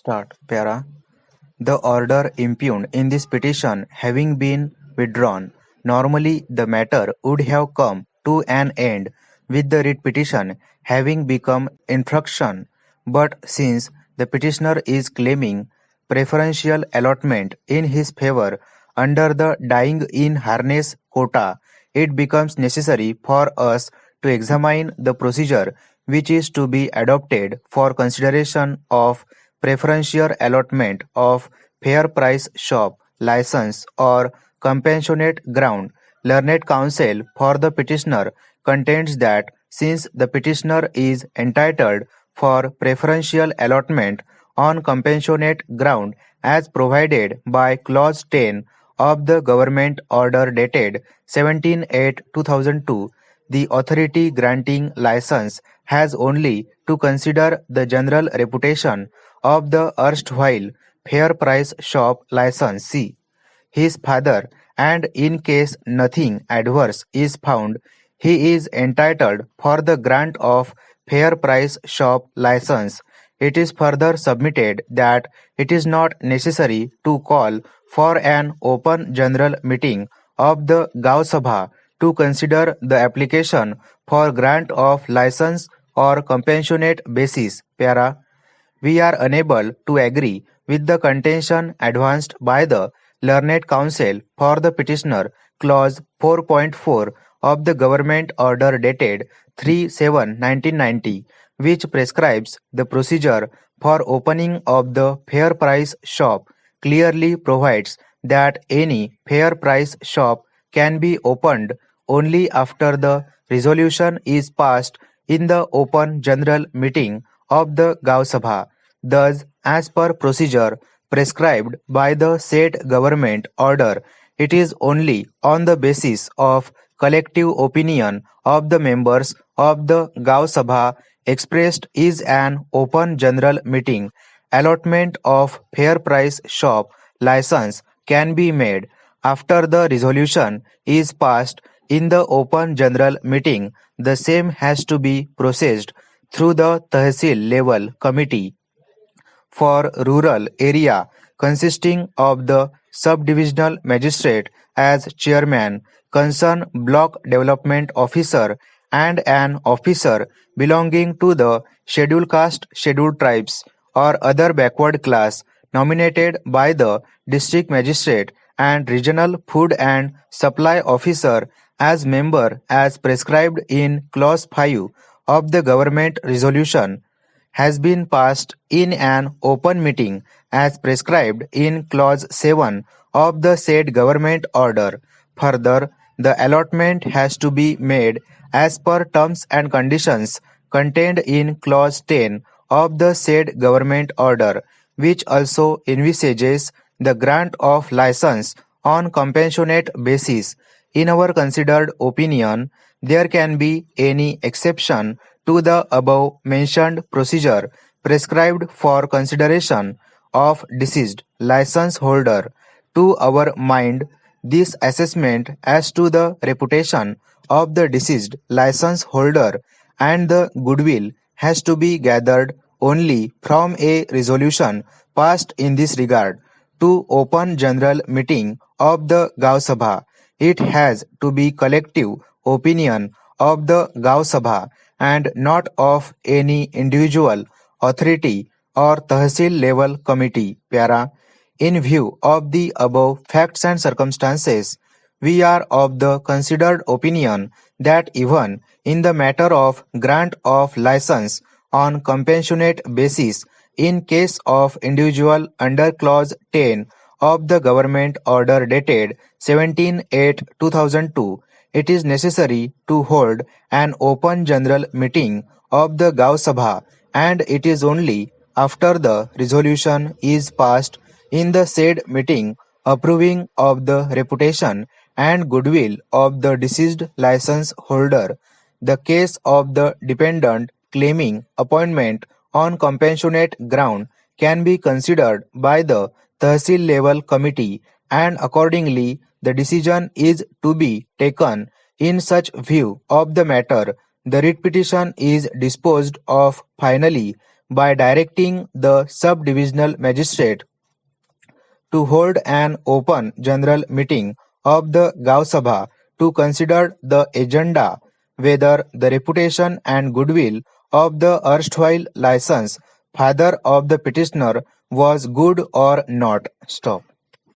Start. Para. The order impugned in this petition having been withdrawn, normally the matter would have come to an end with the writ petition having become infraction, but since the petitioner is claiming preferential allotment in his favor under the dying in harness quota, it becomes necessary for us to examine the procedure which is to be adopted for consideration of preferential allotment of fair price shop license or compassionate ground. Learned counsel for the petitioner contends that since the petitioner is entitled for preferential allotment on compassionate ground as provided by clause 10 of the government order dated 17/8/2002, the authority granting license has only to consider the general reputation of the erstwhile fair price shop licensee, his father, and in case nothing adverse is found, he is entitled for the grant of fair price shop license. It is further submitted that it is not necessary to call for an open general meeting of the Gav Sabha to consider the application for grant of license or compassionate basis. Para. We are unable to agree with the contention advanced by the learned counsel for the petitioner, clause 4.4 of the government order dated 3/7/1990, which prescribes the procedure for opening of the fair price shop, clearly provides that any fair price shop can be opened only after the resolution is passed in the open general meeting of the Gav Sabha. Thus, as per procedure prescribed by the said government order, it is only on the basis of collective opinion of the members of the Gav Sabha expressed is an open general meeting. Allotment of fair price shop license can be made. After the resolution is passed in the open general meeting, the same has to be processed through the Tehsil level committee for rural area consisting of the sub-divisional magistrate as chairman, concerned block development officer, and an officer belonging to the scheduled caste, scheduled tribes, or other backward class nominated by the district magistrate and regional food and supply officer as member as prescribed in clause 5 of the government resolution has been passed in an open meeting as prescribed in clause 7 of the said government order. Further, the allotment has to be made as per terms and conditions contained in clause 10 of the said government order, which also envisages the grant of license on compassionate basis. In our considered opinion, there can be any exception to the above mentioned procedure prescribed for consideration of deceased license holder. To our mind, this assessment as to the reputation of the deceased license holder and the goodwill has to be gathered only from a resolution passed in this regard to open general meeting of the Gav Sabha. It has to be collective opinion of the Gav Sabha and not of any individual authority or Tehsil level committee. Para. In view of the above facts and circumstances, we are of the considered opinion that even in the matter of grant of license on compassionate basis in case of individual under clause 10 of the government order dated 17/8/2002, it is necessary to hold an open general meeting of the Gav Sabha, and it is only after the resolution is passed in the said meeting approving of the reputation and goodwill of the deceased license holder, the case of the dependent claiming appointment on compassionate ground can be considered by the Tehsil level committee, and accordingly the decision is to be taken in such view of the matter. The writ petition is disposed of finally by directing the sub-divisional magistrate to hold an open general meeting of the Gav Sabha to consider the agenda whether the reputation and goodwill of the erstwhile licensed father of the petitioner was good or not. Stop.